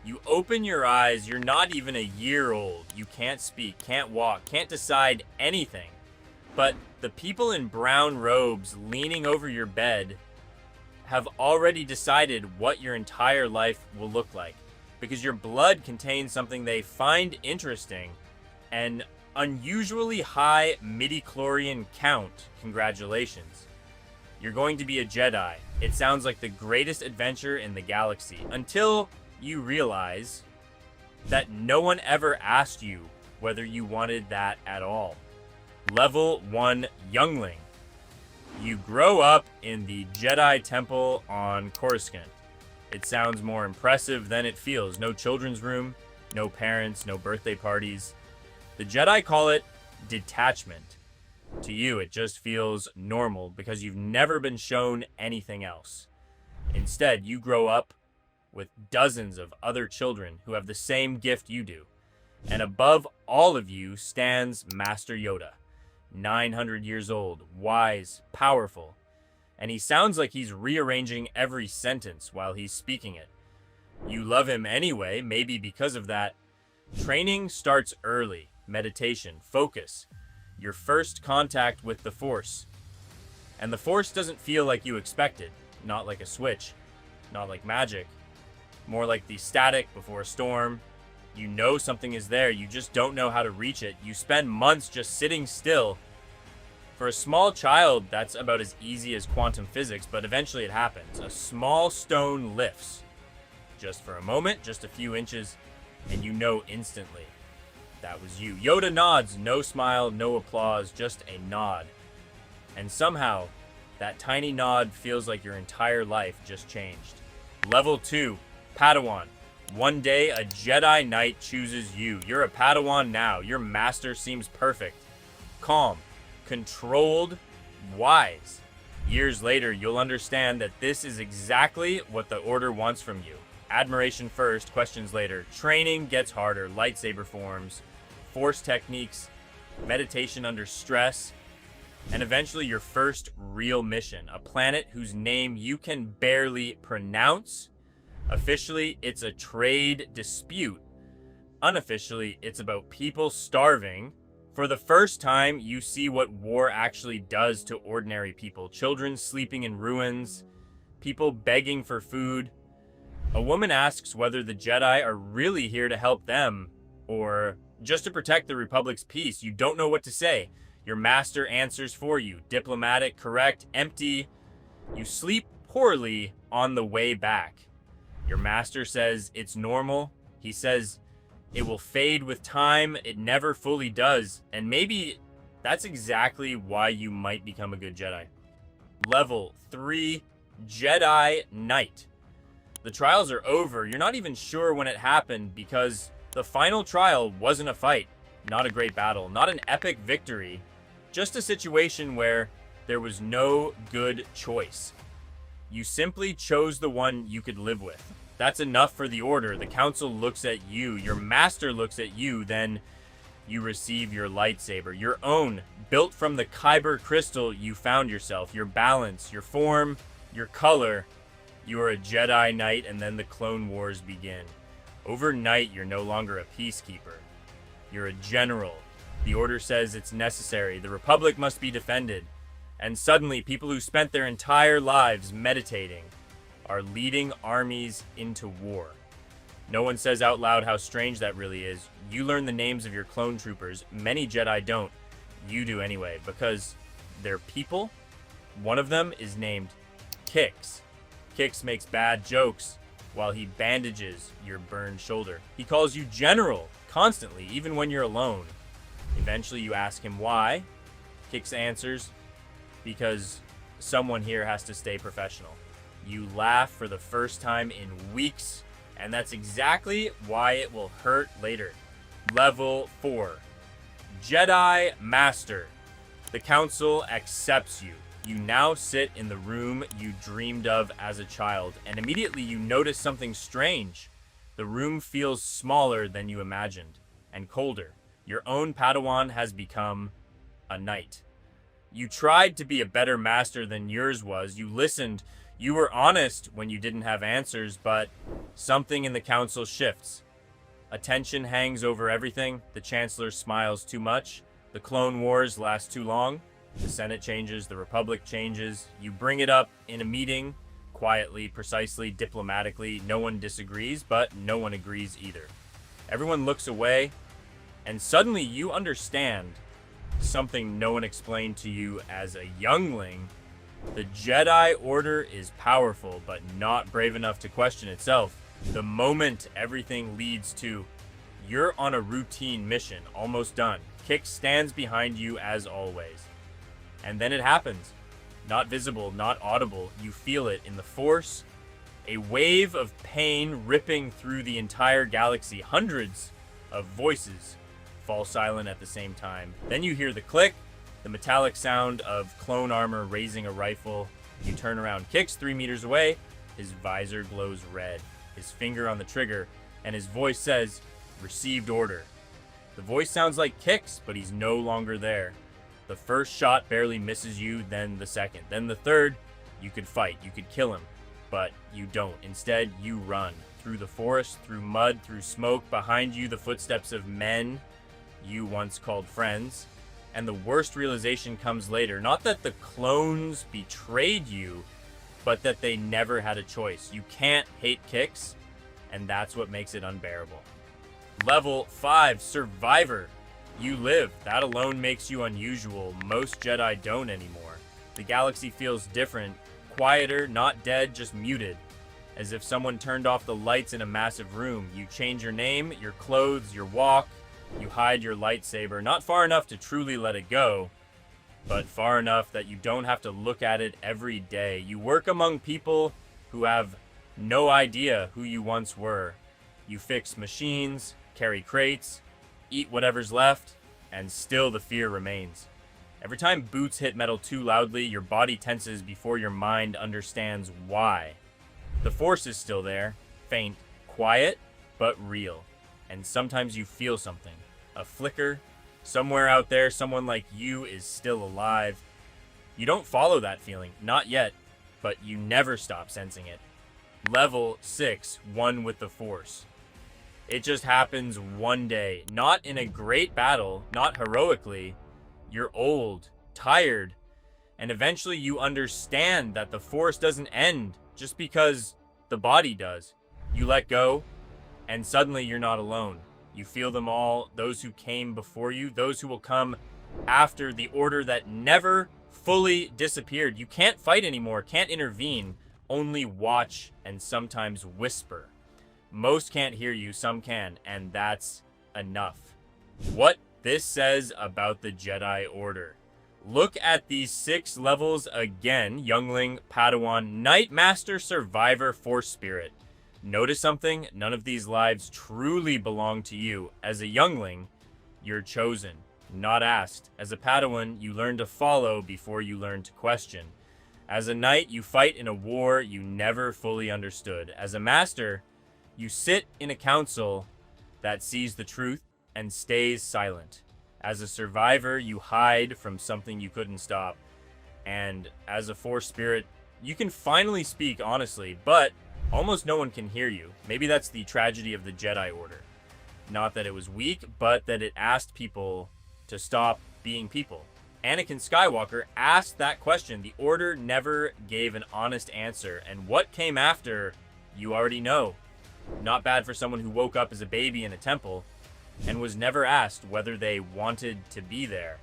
You open your eyes, you're not even a year old. You can't speak, can't walk, can't decide anything. But the people in brown robes leaning over your bed have already decided what your entire life will look like. Because your blood contains something they find interesting, an unusually high midichlorian count. Congratulations. You're going to be a Jedi. It sounds like the greatest adventure in the galaxy. Until you realize that no one ever asked you whether you wanted that at all. Level 1 Youngling. You grow up in the Jedi Temple on Coruscant. It sounds more impressive than it feels. No children's room, no parents, no birthday parties. The Jedi call it detachment. To you, it just feels normal because you've never been shown anything else. Instead, you grow up with dozens of other children who have the same gift you do. And above all of you stands Master Yoda, 900 years old, wise, powerful. And he sounds like he's rearranging every sentence while he's speaking it. You love him anyway, maybe because of that. Training starts early. Meditation, focus, your first contact with the Force. And the Force doesn't feel like you expected. Not like a switch, not like magic. More like the static before a storm. You know something is there, you just don't know how to reach it. You spend months just sitting still. For a small child, that's about as easy as quantum physics, but eventually it happens. A small stone lifts. Just for a moment, just a few inches, and you know instantly. That was you. Yoda nods, no smile, no applause, just a nod. And somehow, that tiny nod feels like your entire life just changed. Level 2, Padawan. One day, a Jedi Knight chooses you. You're a Padawan now. Your master seems perfect. Calm, controlled, wise. Years later, you'll understand that this is exactly what the Order wants from you. Admiration first, questions later. Training gets harder, lightsaber forms, Force techniques, meditation under stress, and eventually your first real mission, a planet whose name you can barely pronounce. Officially, it's a trade dispute. Unofficially, it's about people starving. For the first time, you see what war actually does to ordinary people. Children sleeping in ruins, people begging for food. A woman asks whether the Jedi are really here to help them, or just to protect the Republic's peace. You don't know what to say. Your master answers for you. Diplomatic, correct, empty. You sleep poorly on the way back. Your master says it's normal. He says it will fade with time. It never fully does. And maybe that's exactly why you might become a good Jedi. Level 3, Jedi Knight. The trials are over. You're not even sure when it happened because the final trial wasn't a fight, not a great battle, not an epic victory, just a situation where there was no good choice. You simply chose the one you could live with. That's enough for the Order. The Council looks at you, your master looks at you, then you receive your lightsaber, your own, built from the Kyber crystal you found yourself, your balance, your form, your color. You are a Jedi Knight, and then the Clone Wars begin. Overnight, you're no longer a peacekeeper. You're a general. The Order says it's necessary. The Republic must be defended. And suddenly, people who spent their entire lives meditating are leading armies into war. No one says out loud how strange that really is. You learn the names of your clone troopers. Many Jedi don't. You do anyway, because they're people. One of them is named Kix. Kix makes bad jokes while he bandages your burned shoulder. He calls you General constantly, even when you're alone. Eventually you ask him why. Kix answers, because someone here has to stay professional. You laugh for the first time in weeks, and that's exactly why it will hurt later. Level 4, Jedi Master. The Council accepts you. You now sit in the room you dreamed of as a child, and immediately you notice something strange. The room feels smaller than you imagined, and colder. Your own Padawan has become a knight. You tried to be a better master than yours was. You listened. You were honest when you didn't have answers, but something in the council shifts. Attention hangs over everything. The Chancellor smiles too much. The Clone Wars last too long. The Senate changes. The Republic changes. You bring it up in a meeting, quietly, precisely, diplomatically. No one disagrees, but no one agrees either. Everyone looks away, and suddenly you understand something no one explained to you as a youngling. The Jedi Order is powerful, but not brave enough to question itself. The moment everything leads to, you're on a routine mission, almost done. Kix stands behind you as always. And then it happens. Not visible, not audible. You feel it in the Force. A wave of pain ripping through the entire galaxy. Hundreds of voices fall silent at the same time. Then you hear the click, the metallic sound of clone armor raising a rifle. You turn around. Kix 3 meters away. His visor glows red. His finger on the trigger, and his voice says, "Received order." The voice sounds like Kix, but he's no longer there. The first shot barely misses you, then the second, then the third. You could fight, you could kill him, but you don't. Instead, you run through the forest, through mud, through smoke. Behind you, the footsteps of men you once called friends. And the worst realization comes later. Not that the clones betrayed you, but that they never had a choice. You can't hate Kix, and that's what makes it unbearable. Level 5, Survivor. You live. That alone makes you unusual. Most Jedi don't anymore. The galaxy feels different. Quieter, not dead, just muted. As if someone turned off the lights in a massive room. You change your name, your clothes, your walk. You hide your lightsaber. Not far enough to truly let it go, but far enough that you don't have to look at it every day. You work among people who have no idea who you once were. You fix machines, carry crates, eat whatever's left, and still the fear remains. Every time boots hit metal too loudly, your body tenses before your mind understands why. The Force is still there, faint, quiet, but real. And sometimes you feel something, a flicker. Somewhere out there, someone like you is still alive. You don't follow that feeling, not yet, but you never stop sensing it. Level 6, one with the Force. It just happens one day, not in a great battle, not heroically. You're old, tired, and eventually you understand that the Force doesn't end just because the body does. You let go, and suddenly you're not alone. You feel them all, those who came before you, those who will come after, the order that never fully disappeared. You can't fight anymore, can't intervene, only watch and sometimes whisper. Most can't hear you, some can, and that's enough. What this says about the Jedi Order. Look at these 6 levels again. Youngling, Padawan, Knight, Master, Survivor, Force Spirit. Notice something? None of these lives truly belong to you. As a youngling, you're chosen, not asked. As a Padawan, you learn to follow before you learn to question. As a knight, you fight in a war you never fully understood. As a master, you sit in a council that sees the truth and stays silent. As a survivor, you hide from something you couldn't stop. And as a Force Spirit, you can finally speak honestly, but almost no one can hear you. Maybe that's the tragedy of the Jedi Order. Not that it was weak, but that it asked people to stop being people. Anakin Skywalker asked that question. The Order never gave an honest answer. And what came after, you already know. Not bad for someone who woke up as a baby in a temple and was never asked whether they wanted to be there.